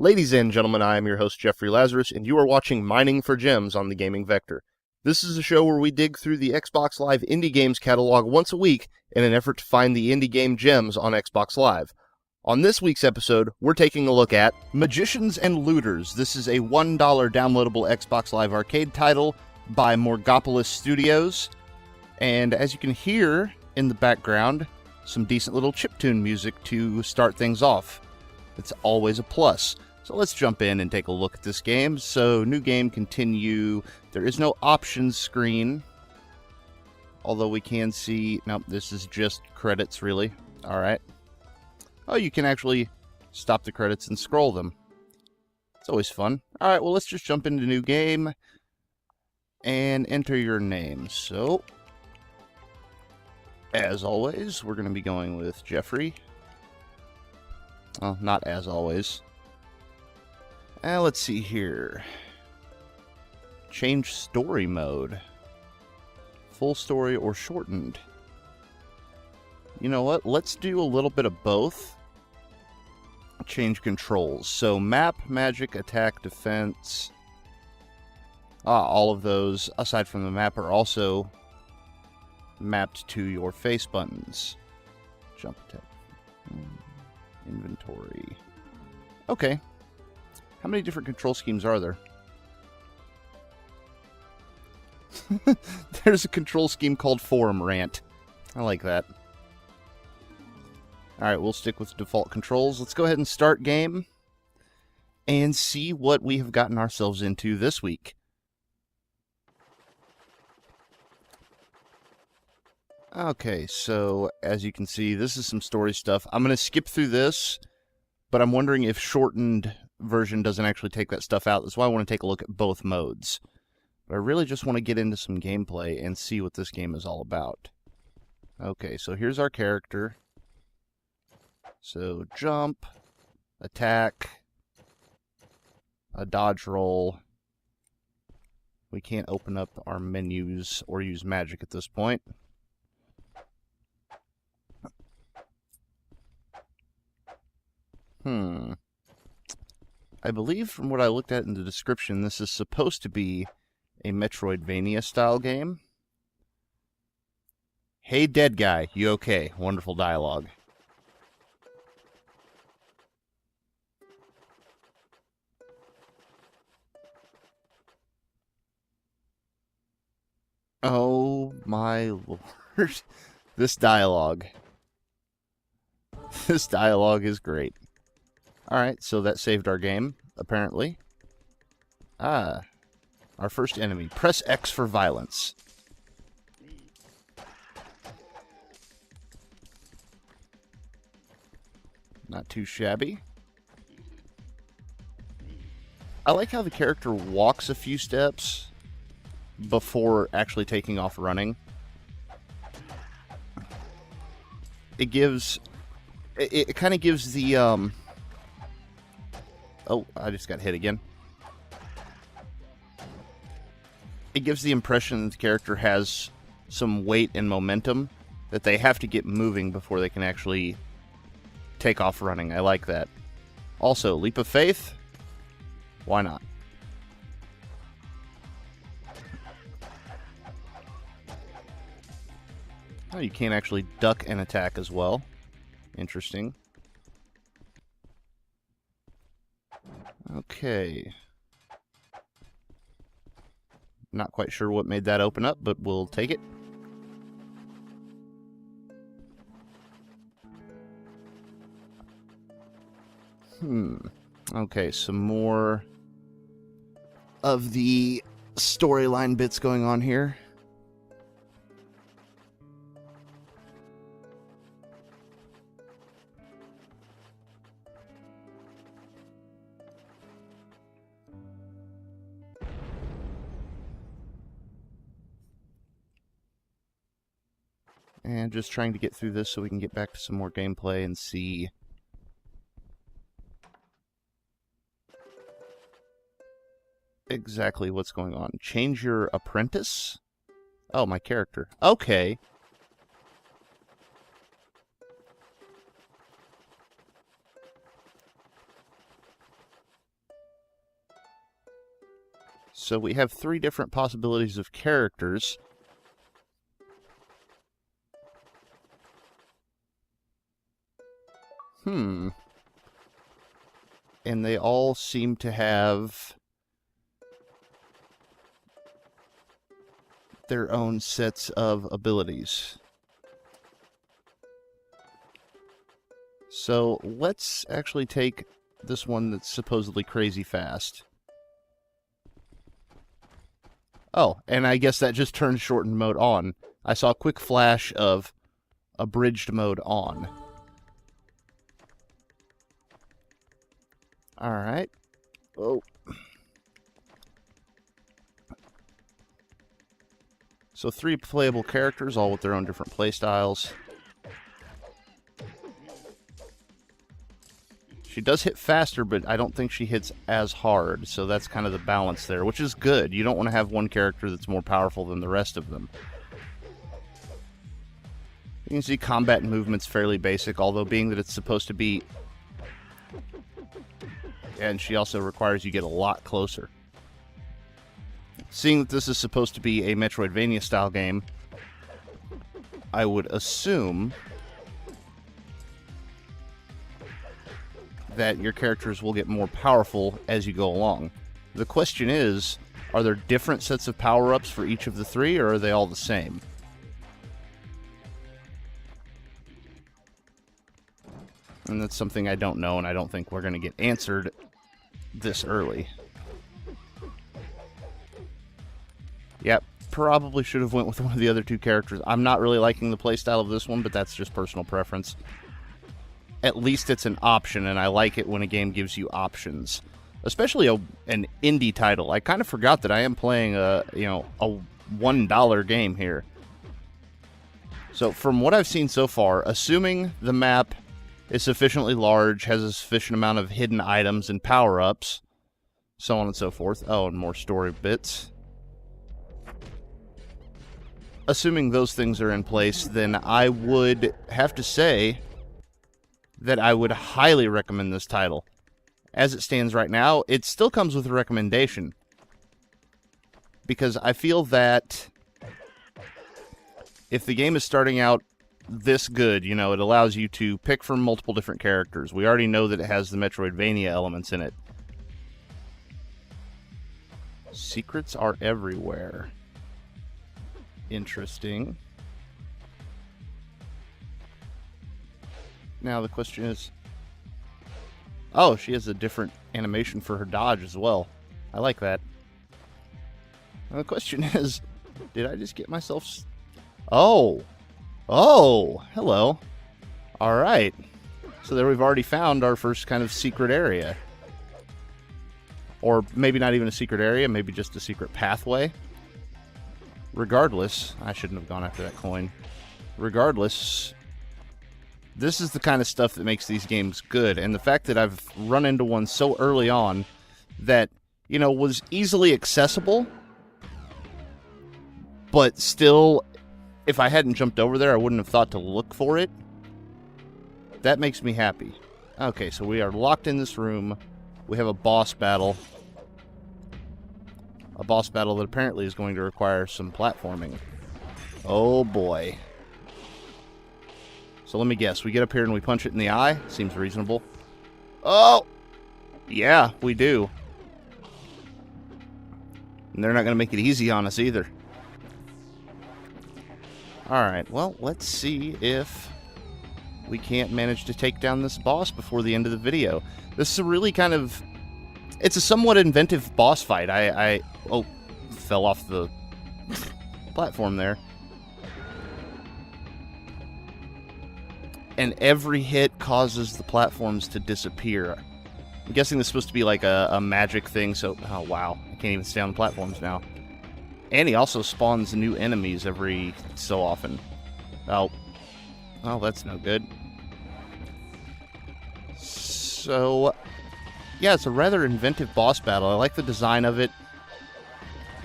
Ladies and gentlemen, I am your host Jeffrey Lazarus, and you are watching Mining for Gems on the Gaming Vector. This is a show where we dig through the Xbox Live indie games catalog once a week in an effort to find the indie game gems on Xbox Live. On this week's episode, we're taking a look at Magicians and Looters. This is a $1 downloadable Xbox Live arcade title by Morgopolis Studios. And as you can hear in the background, some decent little chiptune music to start things off. It's always a plus. So let's jump in and take a look at this game. So, new game, continue. There is no options screen. Although we can see... Nope, this is just credits, really. Alright. Oh, you can actually stop the credits and scroll them. It's always fun. Alright, well, let's just jump into new game. And enter your name. So, as always, we're going to be going with Jeffrey. Well, not as always. Let's see here. Change story mode. Full story or shortened. You know what? Let's do a little bit of both. Change controls. So map, magic, attack, defense. All of those, aside from the map, are also mapped to your face buttons. Jump attack. Inventory. Okay. How many different control schemes are there? There's a control scheme called Forum Rant. I like that. Alright, we'll stick with default controls. Let's go ahead and start game and see what we have gotten ourselves into this week. Okay, so as you can see, this is some story stuff. I'm going to skip through this, but I'm wondering if shortened version doesn't actually take that stuff out. That's why I want to take a look at both modes. But I really just want to get into some gameplay and see what this game is all about. Okay, so here's our character. So jump, attack, a dodge roll. We can't open up our menus or use magic at this point. I believe from what I looked at in the description, this is supposed to be a Metroidvania style game. Hey, dead guy, you okay? Wonderful dialogue. Oh my lord. This dialogue. This dialogue is great. Alright, so that saved our game, apparently. Our first enemy. Press X for violence. Not too shabby. I like how the character walks a few steps before actually taking off running. It gives... It kind of gives the, Oh, I just got hit again. It gives the impression that the character has some weight and momentum, that they have to get moving before they can actually take off running. I like that. Also, leap of faith? Why not? Oh, you can't actually duck and attack as well. Interesting. Okay. Not quite sure what made that open up, but we'll take it. Okay, some more of the storyline bits going on here. And just trying to get through this so we can get back to some more gameplay and see exactly what's going on. Change your apprentice? Oh, my character. Okay. So we have 3 different possibilities of characters. And they all seem to have their own sets of abilities. So let's actually take this one that's supposedly crazy fast. Oh, and I guess that just turned shortened mode on. I saw a quick flash of abridged mode on. Alright. Oh. So 3 playable characters, all with their own different playstyles. She does hit faster, but I don't think she hits as hard, so that's kind of the balance there, which is good. You don't want to have one character that's more powerful than the rest of them. You can see combat and movement's fairly basic, although being that it's supposed to be... And she also requires you get a lot closer. Seeing that this is supposed to be a Metroidvania style game, I would assume that your characters will get more powerful as you go along. The question is, are there different sets of power-ups for each of the 3, or are they all the same? And that's something I don't know, and I don't think we're going to get answered this early. Yep, probably should have went with one of the other 2 characters. I'm not really liking the playstyle of this one, but that's just personal preference. At least it's an option, and I like it when a game gives you options. Especially an indie title. I kind of forgot that I am playing a $1 game here. So from what I've seen so far, assuming the map is sufficiently large, has a sufficient amount of hidden items and power-ups, so on and so forth. Oh, and more story bits. Assuming those things are in place, then I would have to say that I would highly recommend this title. As it stands right now, it still comes with a recommendation. Because I feel that if the game is starting out this good, it allows you to pick from multiple different characters. We already know that it has the Metroidvania elements in it. Secrets are everywhere. Interesting. Now the question is... Oh, she has a different animation for her dodge as well. I like that. Now the question is... Did I just get myself... Oh! Oh! Hello. Alright. So there we've already found our first kind of secret area. Or maybe not even a secret area, maybe just a secret pathway. Regardless, I shouldn't have gone after that coin. Regardless, this is the kind of stuff that makes these games good. And the fact that I've run into one so early on that, was easily accessible, but still, if I hadn't jumped over there, I wouldn't have thought to look for it. That makes me happy. Okay, so we are locked in this room. We have a boss battle. A boss battle that apparently is going to require some platforming. Oh boy. So let me guess. We get up here and we punch it in the eye? Seems reasonable. Oh! Yeah, we do. And they're not going to make it easy on us either. Alright, well, let's see if we can't manage to take down this boss before the end of the video. This is a really kind of... It's a somewhat inventive boss fight. Oh, fell off the platform there. And every hit causes the platforms to disappear. I'm guessing this is supposed to be like a magic thing, so... Oh, wow. I can't even stay on the platforms now. And he also spawns new enemies every so often. Oh. Oh, that's no good. So... Yeah, it's a rather inventive boss battle. I like the design of it.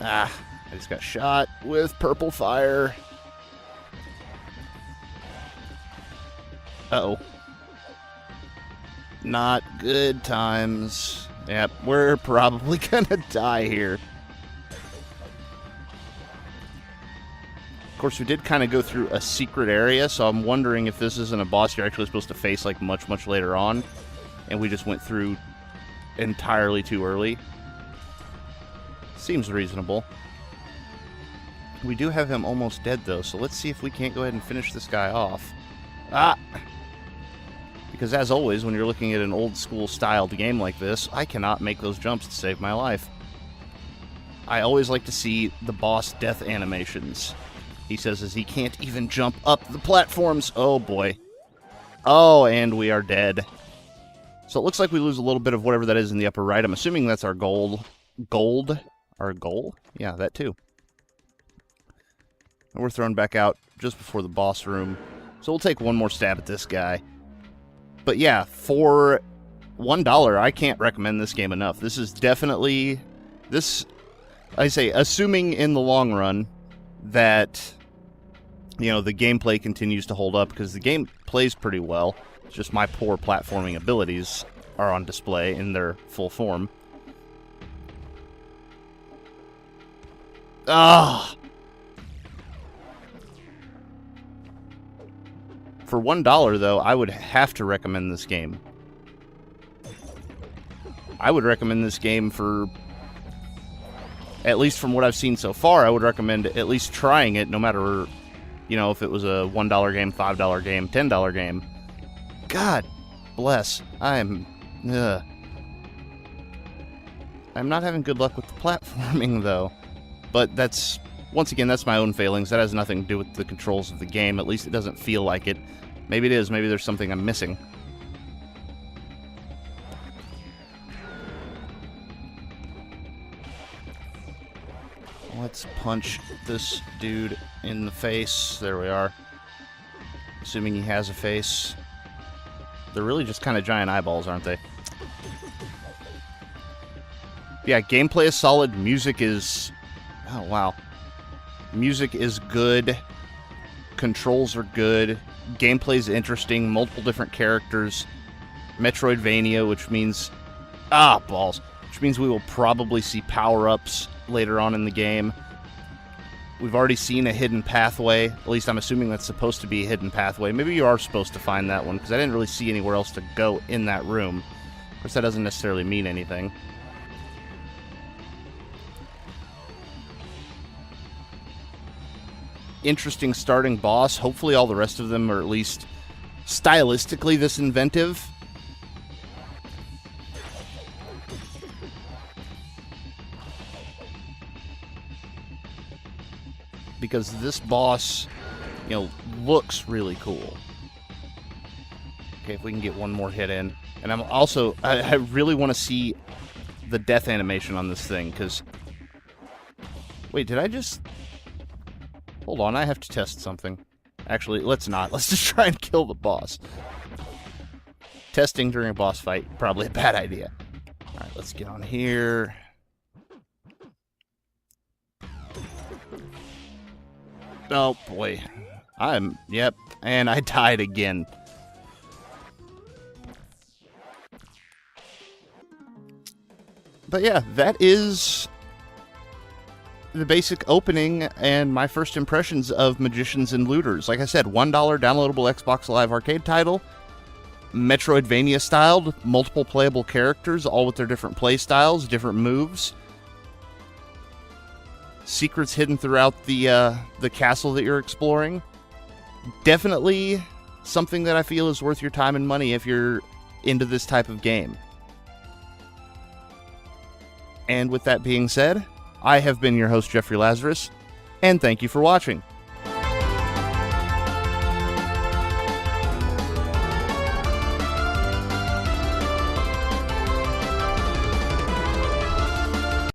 Ah, I just got shot with purple fire. Uh-oh. Not good times. Yep, we're probably gonna die here. course, we did kind of go through a secret area, so I'm wondering if this isn't a boss you're actually supposed to face like much, much later on, and we just went through entirely too early. Seems reasonable. We do have him almost dead, though, so let's see if we can't go ahead and finish this guy off. Ah! Because as always, when you're looking at an old-school styled game like this, I cannot make those jumps to save my life. I always like to see the boss death animations. He says as he can't even jump up the platforms. Oh, boy. Oh, and we are dead. So it looks like we lose a little bit of whatever that is in the upper right. I'm assuming that's our gold. Gold? Our goal? Yeah, that too. And we're thrown back out just before the boss room. So we'll take one more stab at this guy. But yeah, for $1, I can't recommend this game enough. This is definitely... I say, assuming in the long run that, you know, the gameplay continues to hold up, because the game plays pretty well. It's just my poor platforming abilities are on display in their full form. Ah! For $1, though, I would have to recommend this game. I would recommend this game for... At least from what I've seen so far, I would recommend at least trying it, no matter, you know, if it was a $1 game, $5 game, $10 game. God bless. I'm not having good luck with the platforming, though. But that's, once again, that's my own failings. That has nothing to do with the controls of the game. At least it doesn't feel like it. Maybe it is. Maybe there's something I'm missing. Let's punch this dude in the face. There we are. Assuming he has a face. They're really just kind of giant eyeballs, aren't they? Yeah, gameplay is solid. Music is... Oh, wow. Music is good. Controls are good. Gameplay is interesting. Multiple different characters. Metroidvania, which means... Ah, balls. Which means we will probably see power-ups later on in the game. We've already seen a hidden pathway. At least I'm assuming that's supposed to be a hidden pathway. Maybe you are supposed to find that one, because I didn't really see anywhere else to go in that room. Of course, that doesn't necessarily mean anything. Interesting starting boss. Hopefully all the rest of them are at least stylistically this inventive. Because this boss, you know, looks really cool. Okay, if we can get one more hit in. And I'm also, I really want to see the death animation on this thing, because... Wait, did I just... Hold on, I have to test something. Actually, let's not. Let's just try and kill the boss. Testing during a boss fight, probably a bad idea. Alright, let's get on here. Oh, boy. Yep, and I died again. But yeah, that is the basic opening and my first impressions of Magicians and Looters. Like I said, $1 downloadable Xbox Live Arcade title. Metroidvania styled, multiple playable characters, all with their different play styles, different moves. Secrets hidden throughout the castle that you're exploring. Definitely something that I feel is worth your time and money if you're into this type of game. And with that being said, I have been your host, Jeffrey Lazarus, and thank you for watching.